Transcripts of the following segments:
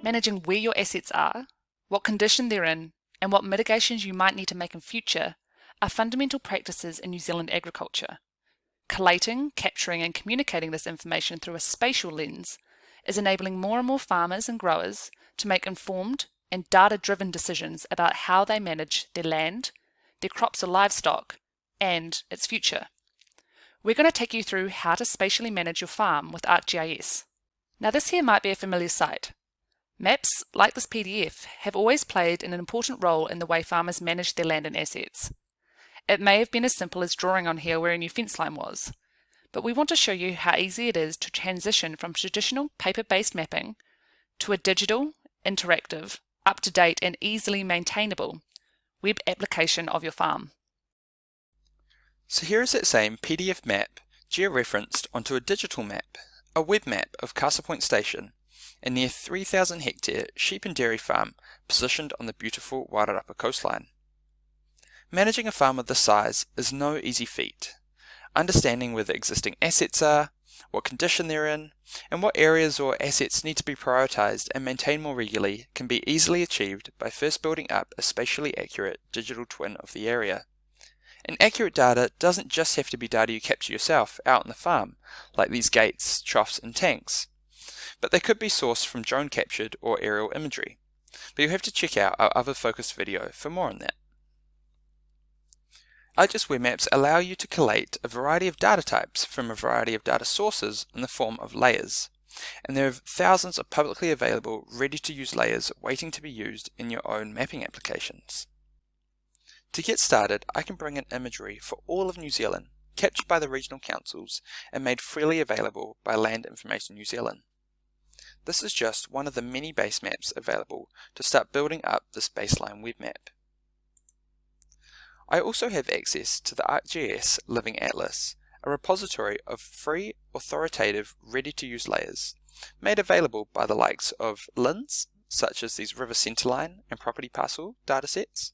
Managing where your assets are, what condition they're in, and what mitigations you might need to make in future are fundamental practices in New Zealand agriculture. Collating, capturing, and communicating this information through a spatial lens is enabling more and more farmers and growers to make informed and data-driven decisions about how they manage their land, their crops or livestock, and its future. We're going to take you through how to spatially manage your farm with ArcGIS. Now this here might be a familiar sight. Maps, like this PDF, have always played an important role in the way farmers manage their land and assets. It may have been as simple as drawing on here where a new fence line was, but we want to show you how easy it is to transition from traditional paper-based mapping to a digital, interactive, up-to-date and easily maintainable web application of your farm. So here is that same PDF map georeferenced onto a digital map, a web map of Castle Point Station, a near 3,000 hectare sheep and dairy farm positioned on the beautiful Wairarapa coastline. Managing a farm of this size is no easy feat. Understanding where the existing assets are, what condition they're in, and what areas or assets need to be prioritised and maintained more regularly can be easily achieved by first building up a spatially accurate digital twin of the area. And accurate data doesn't just have to be data you capture yourself out on the farm, like these gates, troughs and tanks, but they could be sourced from drone captured or aerial imagery. But you'll have to check out our other focused video for more on that. ArcGIS Web Maps allow you to collate a variety of data types from a variety of data sources in the form of layers, and there are thousands of publicly available ready-to-use layers waiting to be used in your own mapping applications. To get started, I can bring in imagery for all of New Zealand, captured by the regional councils and made freely available by Land Information New Zealand. This is just one of the many base maps available to start building up this baseline web map. I also have access to the ArcGIS Living Atlas, a repository of free, authoritative, ready-to-use layers, made available by the likes of LINs, such as these river centerline and property parcel datasets,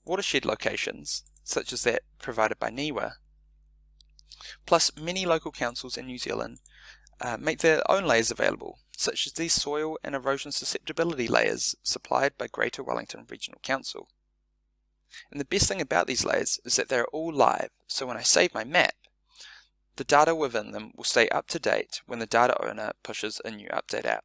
watershed locations, such as that provided by NIWA, plus many local councils in New Zealand make their own layers available, such as these soil and erosion susceptibility layers supplied by Greater Wellington Regional Council. And the best thing about these layers is that they're all live, so when I save my map, the data within them will stay up to date when the data owner pushes a new update out.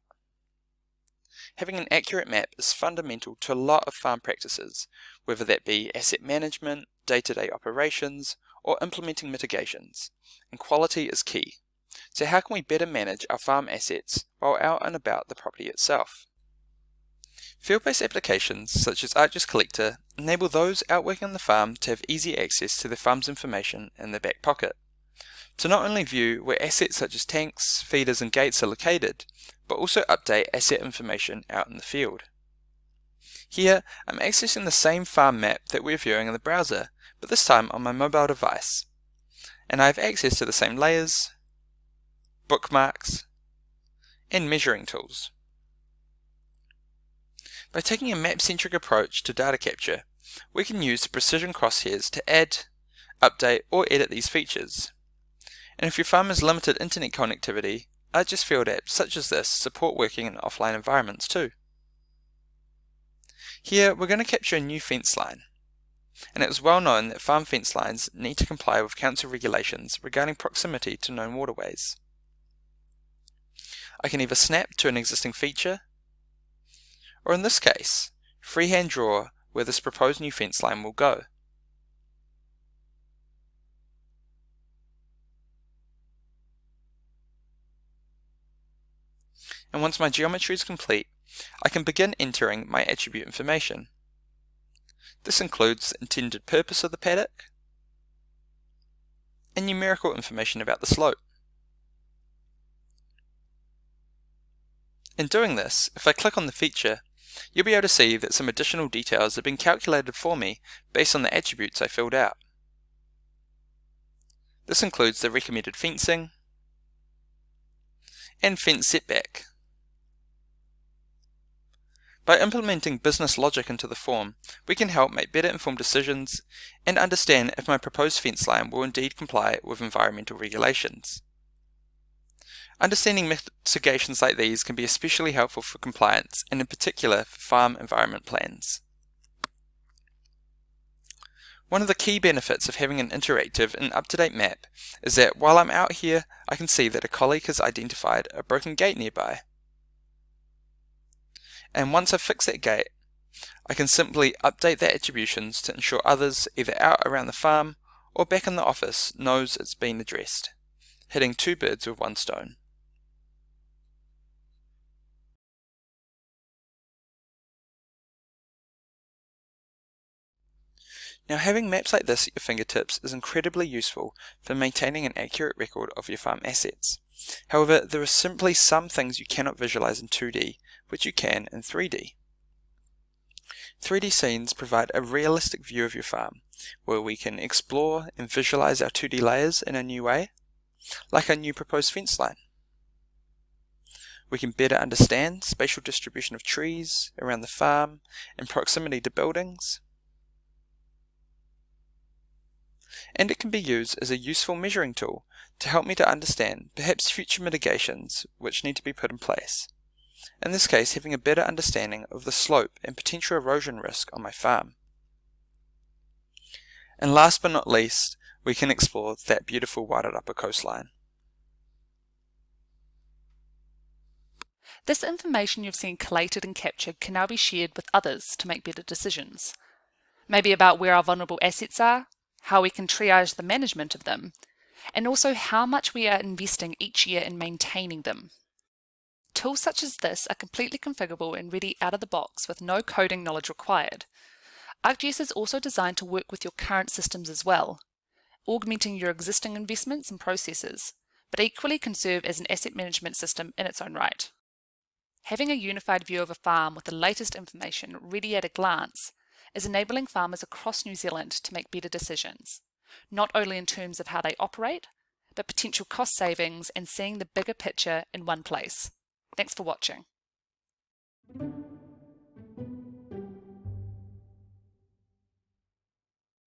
Having an accurate map is fundamental to a lot of farm practices, whether that be asset management, day-to-day operations, or implementing mitigations, and quality is key. So how can we better manage our farm assets while out and about the property itself? Field-based applications such as ArcGIS Collector enable those out working on the farm to have easy access to the farm's information in their back pocket, to not only view where assets such as tanks, feeders and gates are located, but also update asset information out in the field. Here I'm accessing the same farm map that we're viewing in the browser, but this time on my mobile device, and I have access to the same layers, bookmarks, and measuring tools. By taking a map-centric approach to data capture, we can use the precision crosshairs to add, update or edit these features. And if your farm has limited internet connectivity, ArcGIS field apps such as this support working in offline environments too. Here we're going to capture a new fence line, and it is well known that farm fence lines need to comply with council regulations regarding proximity to known waterways. I can either snap to an existing feature, or in this case, freehand draw where this proposed new fence line will go. And once my geometry is complete, I can begin entering my attribute information. This includes the intended purpose of the paddock and numerical information about the slope. In doing this, if I click on the feature, you'll be able to see that some additional details have been calculated for me based on the attributes I filled out. This includes the recommended fencing and fence setback. By implementing business logic into the form, we can help make better informed decisions and understand if my proposed fence line will indeed comply with environmental regulations. Understanding mitigations like these can be especially helpful for compliance, and in particular for farm environment plans. One of the key benefits of having an interactive and up-to-date map is that while I'm out here, I can see that a colleague has identified a broken gate nearby. And once I've fixed that gate, I can simply update the attributions to ensure others either out around the farm or back in the office knows it's been addressed, hitting two birds with one stone. Now, having maps like this at your fingertips is incredibly useful for maintaining an accurate record of your farm assets. However, there are simply some things you cannot visualize in 2D, which you can in 3D. 3D scenes provide a realistic view of your farm, where we can explore and visualize our 2D layers in a new way, like our new proposed fence line. We can better understand spatial distribution of trees around the farm and proximity to buildings. And it can be used as a useful measuring tool to help me to understand perhaps future mitigations which need to be put in place. In this case, having a better understanding of the slope and potential erosion risk on my farm. And last but not least, we can explore that beautiful Wairarapa coastline. This information you've seen collated and captured can now be shared with others to make better decisions. Maybe about where our vulnerable assets are, how we can triage the management of them, and also how much we are investing each year in maintaining them. Tools such as this are completely configurable and ready out of the box with no coding knowledge required. ArcGIS is also designed to work with your current systems as well, augmenting your existing investments and processes, but equally can serve as an asset management system in its own right. Having a unified view of a farm with the latest information ready at a glance is enabling farmers across New Zealand to make better decisions, not only in terms of how they operate, but potential cost savings and seeing the bigger picture in one place. Thanks for watching.